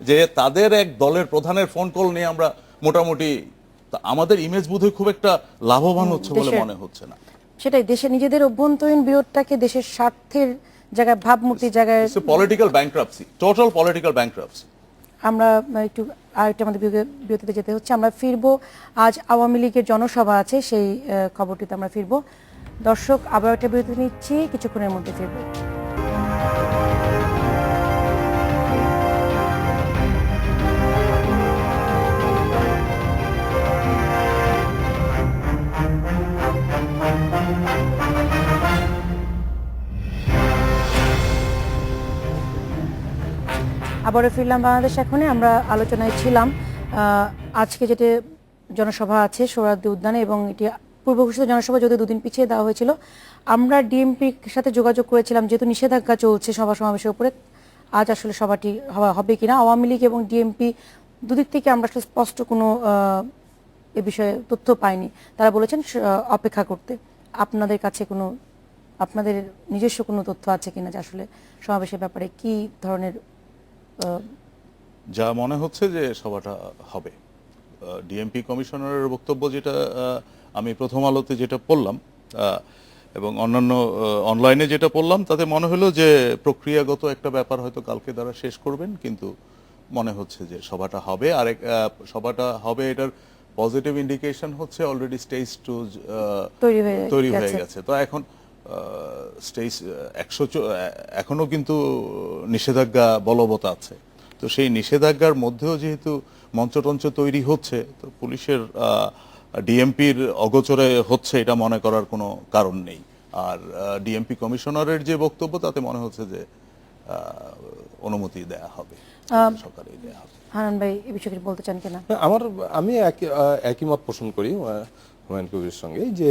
যে তাদের এক দলের প্রধানের ফোন কল নিয়ে আমরা মোটামুটি আমাদের ইমেজ বোধহয় খুব একটা লাভবান হচ্ছে বলে দেশের মনে হচ্ছে না। সেটাই, দেশে নিজেদের অভ্যন্তরীণ বিরোধটাকে দেশের স্বার্থের জায়গায়, ভাবমূর্তির জায়গায় political bankruptcy, total political bankruptcy. আমরা একটু আরেকটা আমাদের বিরতিতে যেতে হচ্ছে। আমরা ফিরবো, আজ আওয়ামী লীগের জনসভা আছে, সেই খবরটিতে আমরা ফিরবো। দর্শক, আবার একটা বিরতি নিচ্ছি, কিছুক্ষণের মধ্যে ফিরবো। আবারও ফিরলাম বাংলাদেশ এখনে। আমরা আলোচনায় ছিলাম আজকে যেটা জনসভা আছে সোহরাওয়ার্দী উদ্যানে, এবং এটি পূর্ব ঘোষিত জনসভা যদিও দুদিন পিছিয়ে দেওয়া হয়েছিল। আমরা ডিএমপির সাথে যোগাযোগ করেছিলাম, যেহেতু নিষেধাজ্ঞা চলছে সভা সমাবেশের উপরে, আজ আসলে সভাটি হবে কিনা। আওয়ামী লীগ এবং ডিএমপি দুদিক থেকে আমরা আসলে স্পষ্ট কোনো এ বিষয়ে তথ্য পাইনি। তারা বলেছেন অপেক্ষা করতে। আপনাদের কাছে কোনো, আপনাদের নিজস্ব কোনো তথ্য আছে কিনা যে আসলে সমাবেশের ব্যাপারে কি ধরনের? যা মনে হচ্ছে যে সভাটা হবে। ডিএমপি কমিশনারের বক্তব্য যেটা আমি প্রথম আলোতে যেটা পড়লাম এবং অন্যান্য অনলাইনে যেটা পড়লাম, তাতে মনে হলো যে প্রক্রিয়াগত একটা ব্যাপার হয়তো কালকে তারা শেষ করবেন, কিন্তু মনে হচ্ছে যে সভাটা হবে। আর সভাটা হবে এটার পজিটিভ ইন্ডিকেশন হচ্ছে অলরেডি স্টেজ 2 তৈরি হয়ে গেছে। তো এখন স্টেজ 100 এখনো কিন্তু নিষেধাজ্ঞা বলবৎ আছে। তো সেই নিষেধাজ্ঞার মধ্যেও যেহেতু মঞ্চটঞ্চ তৈরি হচ্ছে, তো পুলিশের ডিএমপির অগোচরে হচ্ছে এটা মনে করার কোনো কারণ নেই। আর ডিএমপি কমিশনারের যে বক্তব্য, তাতে মনে হচ্ছে যে অনুমতি দেয়া হবে, সকালেই দেয়া হবে। হারান ভাই এই বিষয়ে কিছু বলতে চান কিনা? আমি একই মত পোষণ করি হুমায়ুন কবিরের সঙ্গে, যে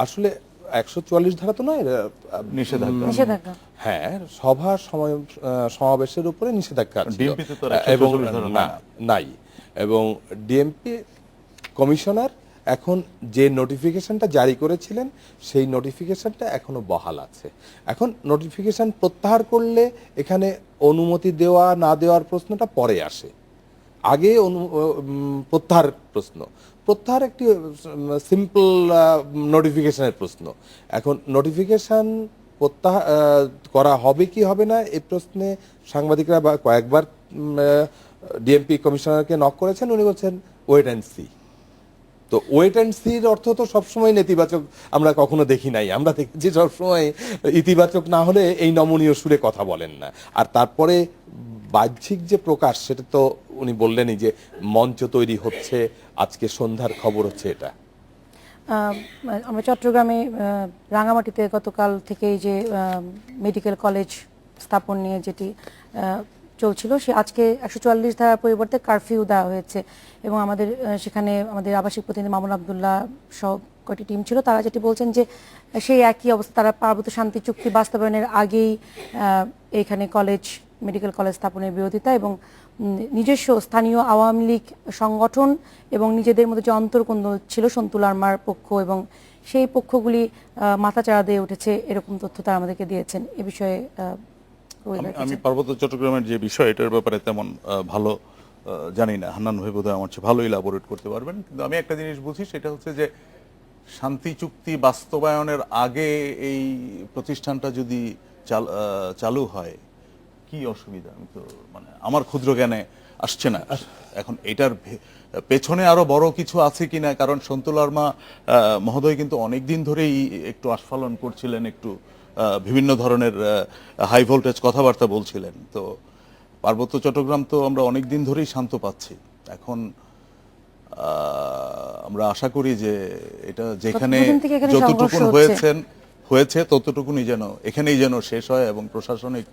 আসলে 144 ধারা তো নয়, নিষেধাজ্ঞা। হ্যাঁ, সমাবেশের উপরে নিষেধাজ্ঞা ছিল ডিএমপিতে তো এবং নাই, এবং ডিএমপি কমিশনার এখন যে নোটিফিকেশনটা জারি করেছিলেন সেই নোটিফিকেশনটা এখনো বহাল আছে। এখন নোটিফিকেশন প্রত্যাহার করলে এখানে অনুমতি দেওয়া না দেওয়ার প্রশ্নটা পরে আসে, আগে প্রত্যাহার একটি সিম্পল নোটিফিকেশনের প্রশ্ন। এখন নোটিফিকেশন প্রত্যাহার করা হবে কি হবে না এই প্রশ্নে সাংবাদিকরা কয়েকবার ডিএমপি কমিশনারকে নক করেছেন, উনি বলছেন ওয়েট অ্যান্ড সি। তো ওয়েট অ্যান্ড সির অর্থ তো সবসময় নেতিবাচক আমরা কখনো দেখি নাই, আমরা দেখছি সবসময় ইতিবাচক না হলে এই নমনীয় সুরে কথা বলেন না। আর তারপরে বাহ্যিক যে প্রকাশ, সেটা তো উনি বললেনই যে মঞ্চ তৈরি হচ্ছে, আজকে সন্ধ্যার খবর হচ্ছে এটা। আমরা চট্টগ্রামে রাঙামাটিতে গতকাল থেকেই যে মেডিকেল কলেজ স্থাপন নিয়ে যেটি চলছিল, সে আজকে 144 ধারার পরিবর্তে কারফিউ দেওয়া হয়েছে। এবং আমাদের সেখানে আমাদের আবাসিক প্রতিনিধি মামুন আবদুল্লাহ সহ কয়েকটি টিম ছিল, তারা যেটি বলছেন যে সেই একই অবস্থা, তারা পার্বত্য শান্তি চুক্তি বাস্তবায়নের আগেই এখানে মেডিকেল কলেজ স্থাপনের বিরোধিতা এবং নিজস্ব স্থানীয় আওয়ামী লীগ সংগঠন এবং নিজেদের মধ্যে যে অন্তর্কোন্দল ছিল সন্তুল আরমার পক্ষ, এবং সেই পক্ষগুলি মাথাচাড়া দিয়ে উঠেছে, এরকম তথ্য তারা আমাদেরকে দিয়েছেন। এ বিষয়ে আমি পার্বত্য চট্টগ্রামের যে বিষয়, এটার ব্যাপারে তেমন ভালো জানি না। হান্নান ভাই বোধহয় আমার চেয়ে ভালো ইলাবোরেট করতে পারবেন। কিন্তু আমি একটা জিনিস বুঝি, সেটা হচ্ছে যে শান্তি চুক্তি বাস্তবায়নের আগে এই প্রতিষ্ঠানটা যদি চালু হয়, কি অসুবিধা? আমি তো মানে আমার ক্ষুদ্র জ্ঞানে আসছে না। এখন এটার পেছনে আরো বড় কিছু আছে কিনা, কারণ সন্তুল আরমা মহোদয় কিন্তু অনেকদিন ধরেই একটু আস্ফালন করছিলেন, একটু বিভিন্ন ধরনের হাই ভোল্টেজ কথাবার্তা বলছিলেন। তো পার্বত্য চট্টগ্রাম তো আমরা অনেক দিন ধরেই শান্ত পাচ্ছি। এখন আমরা আশা করি যে এটা যেখানে যতটুকু হয়েছে ততটুকুনি যেন এখানেই যেন শেষ হয়, এবং প্রশাসনিক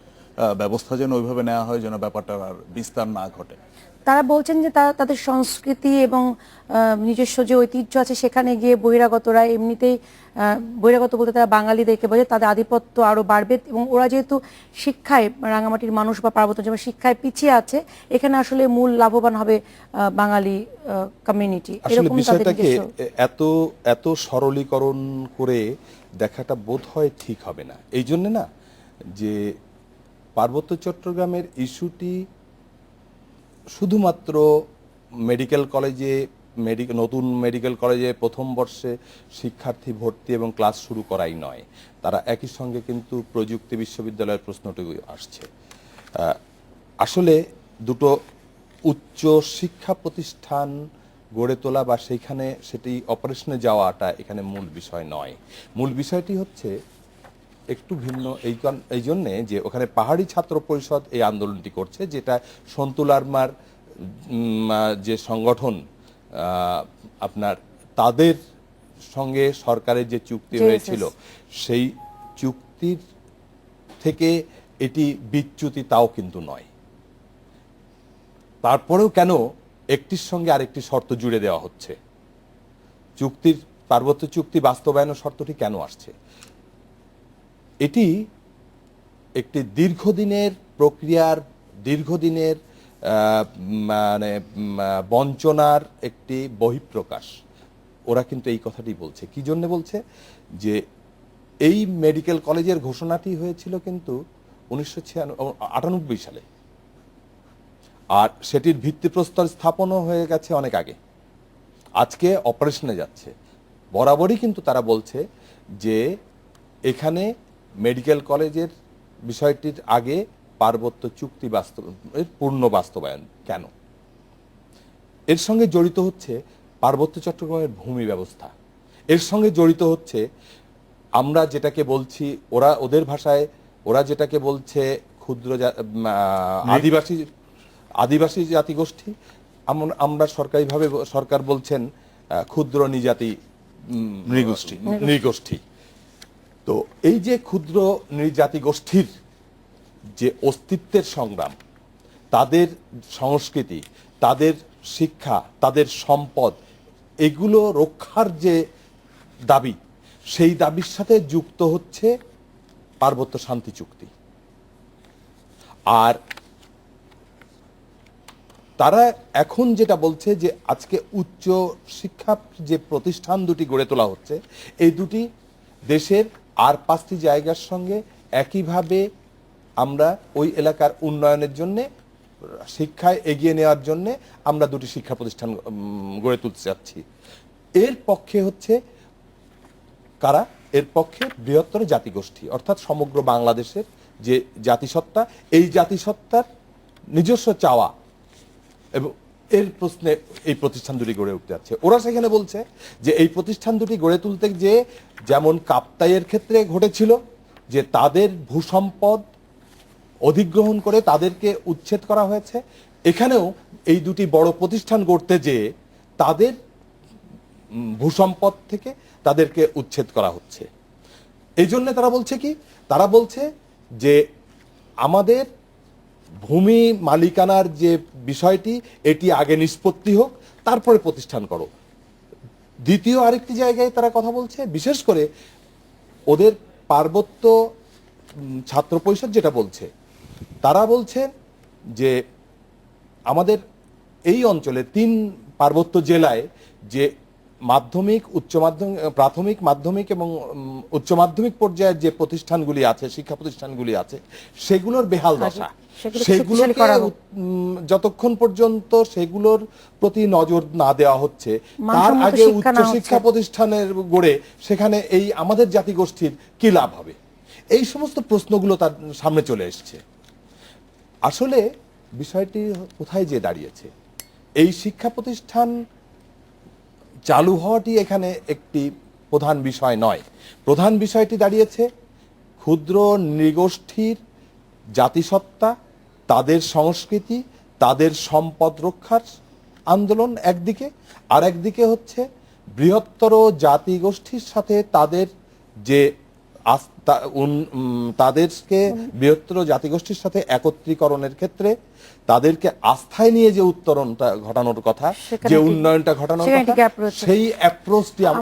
ব্যবস্থা যেন ওইভাবে নেওয়া হয় যেন ব্যাপারটার আর বিস্তার না ঘটে। তারা বলছেন যে তাদের সংস্কৃতি এবং নিজস্ব যে ঐতিহ্য আছে সেখানে গিয়ে বহিরাগতরা এমনিতেই, বহিরাগত বলতে তারা বাঙালিদেরকে বোঝে, তাদের আধিপত্য আরো বাড়বে। এবং ওরা যেহেতু শিক্ষায়, রাঙামাটির মানুষ বা পার্বত্য অঞ্চলের শিক্ষায় পিছিয়ে আছে, এখানে আসলে মূল লাভবান হবে বাঙালি কমিউনিটি। আসলে বিষয়টাকে এত সরলীকরণ করে দেখাটা বোধ হয় ঠিক হবে না। এই জন্য না, যে পার্বত্য চট্টগ্রামের ইস্যুটি শুধুমাত্র মেডিকেল কলেজে নতুন মেডিকেল কলেজে প্রথম বর্ষে শিক্ষার্থী ভর্তি এবং ক্লাস শুরু করাই নয়, তারা একই সঙ্গে কিন্তু প্রযুক্তি বিশ্ববিদ্যালয়ের প্রশ্নটি আসছে। আসলে দুটো উচ্চ শিক্ষা প্রতিষ্ঠান গড়ে তোলা বা সেইখানে সেটি অপারেশনে যাওয়াটা এখানে মূল বিষয় নয়। মূল বিষয়টি হচ্ছে একটু ভিন্ন এই জন্যে যে ওখানে পাহাড়ি ছাত্র পরিষদ এই আন্দোলনটি করছে, যেটা সন্তু লারমার যে সংগঠন আপনার তাদের সঙ্গে সরকারের যে চুক্তি হয়েছিল সেই চুক্তির থেকে এটি বিচ্যুতি তাও কিন্তু নয়। তারপরেও কেন একটির সঙ্গে আরেকটি শর্ত জুড়ে দেওয়া হচ্ছে? চুক্তির পার্বত্য চুক্তি বাস্তবায়নের শর্তটি কেন আসছে? এটি একটি দীর্ঘদিনের প্রক্রিয়ার, দীর্ঘদিনের মানে বঞ্চনার একটি বহিঃপ্রকাশ। ওরা কিন্তু এই কথাটি বলছে। কি জন্য বলছে? যে এই মেডিকেল কলেজের ঘোষণাটি হয়েছিল কিন্তু 1998 সালে, আর সেটির ভিত্তিপ্রস্তর স্থাপনও হয়ে গেছে অনেক আগে। আজকে অপারেশনে যাচ্ছে। বরাবরই কিন্তু তারা বলছে যে এখানে মেডিকেল কলেজের বিষয়টির আগে পার্বত্য চুক্তি পূর্ণ বাস্তবায়ন কেন? এর সঙ্গে জড়িত হচ্ছে পার্বত্য চট্টগ্রামের ভূমি ব্যবস্থা, এর সঙ্গে জড়িত হচ্ছে আমরা যেটাকে বলছি, ওদের ভাষায় ওরা যেটাকে বলছে ক্ষুদ্র আদিবাসী জাতিগোষ্ঠী, আমরা সরকারিভাবে সরকার বলছেন ক্ষুদ্র নৃজাতি নৃগোষ্ঠী। তো এই যে ক্ষুদ্র নৃজাতি গোষ্ঠীর যে অস্তিত্বের সংগ্রাম, তাদের সংস্কৃতি, তাদের শিক্ষা, তাদের সম্পদ, এগুলো রক্ষার যে দাবি, সেই দাবির সাথে যুক্ত হচ্ছে পার্বত্য শান্তি চুক্তি। আর তারা এখন যেটা বলছে যে আজকে উচ্চ শিক্ষা যে প্রতিষ্ঠান দুটি গড়ে তোলা হচ্ছে, এই দুটি দেশের আর 5টি জায়গার সঙ্গে একইভাবে আমরা ওই এলাকার উন্নয়নের জন্য, শিক্ষায় এগিয়ে নেওয়ার জন্য আমরা দুটি শিক্ষা প্রতিষ্ঠান গড়ে তুলতে চাচ্ছি। এর পক্ষে হচ্ছে কারা? এর পক্ষে বৃহত্তর জাতিগোষ্ঠী, অর্থাৎ সমগ্র বাংলাদেশের যে জাতিসত্তা, এই জাতিসত্তার নিজস্ব চাওয়া এবং এর প্রশ্নে এই প্রতিষ্ঠান দুটি গড়ে উঠতে যাচ্ছে। ওরা সেখানে বলছে যে এই প্রতিষ্ঠান দুটি গড়ে তুলতে যে যেমন কাপ্তাইয়ের ক্ষেত্রে ঘটেছিল যে তাদের ভূসম্পদ অধিগ্রহণ করে তাদেরকে উচ্ছেদ করা হয়েছে, এখানেও এই দুটি বড় প্রতিষ্ঠান গড়তে যে তাদের ভূসম্পদ থেকে তাদেরকে উচ্ছেদ করা হচ্ছে। এই জন্য তারা বলছে কি? তারা বলছে যে আমাদের ভূমি মালিকানার যে বিষয়টি, এটি আগে নিষ্পত্তি হোক, তারপরে প্রতিষ্ঠান করো। দ্বিতীয় আরেকটি জায়গায় তারা কথা বলছে, বিশেষ করে ওদের পার্বত্য ছাত্র পরিষদ যেটা বলছে, তারা বলছে যে আমাদের এই অঞ্চলে 3 পার্বত্য জেলায় যে মাধ্যমিক, উচ্চ মাধ্যমিক, প্রাথমিক, মাধ্যমিক এবং উচ্চ মাধ্যমিক পর্যায়ের যে প্রতিষ্ঠানগুলি আছে, শিক্ষা প্রতিষ্ঠানগুলি আছে, সেগুলোর বেহাল দশা, সেগুলোকে যতক্ষণ পর্যন্ত সেগুলোর প্রতি নজর না দেওয়া হচ্ছে, তার আগে উচ্চ শিক্ষা প্রতিষ্ঠানের গড়ে সেখানে এই আমাদের জাতিগোষ্ঠীর কি লাভ হবে? এই সমস্ত প্রশ্নগুলো তার সামনে চলে এসছে। আসলে বিষয়টি কোথায় যে দাঁড়িয়েছে? এই শিক্ষা প্রতিষ্ঠান চালু হওয়াটি এখানে একটি প্রধান বিষয় নয়। প্রধান বিষয়টি দাঁড়িয়েছে ক্ষুদ্র নৃগোষ্ঠীর জাতিসত্তা, তাদের সংস্কৃতি, তাদের সম্পদ রক্ষার আন্দোলন একদিকে, আর একদিকে হচ্ছে বৃহত্তর জাতিগোষ্ঠীর সাথে তাদের যে তাদেরকে বৃহত্তর জাতিগোষ্ঠীর সাথে একত্রীকরণের ক্ষেত্রে তাদেরকে আস্থায় নিয়ে যে উত্তরণটা ঘটানোর কথা, যে উন্নয়নটা ঘটানোর কথা, সেই অ্যাপ্রোচটি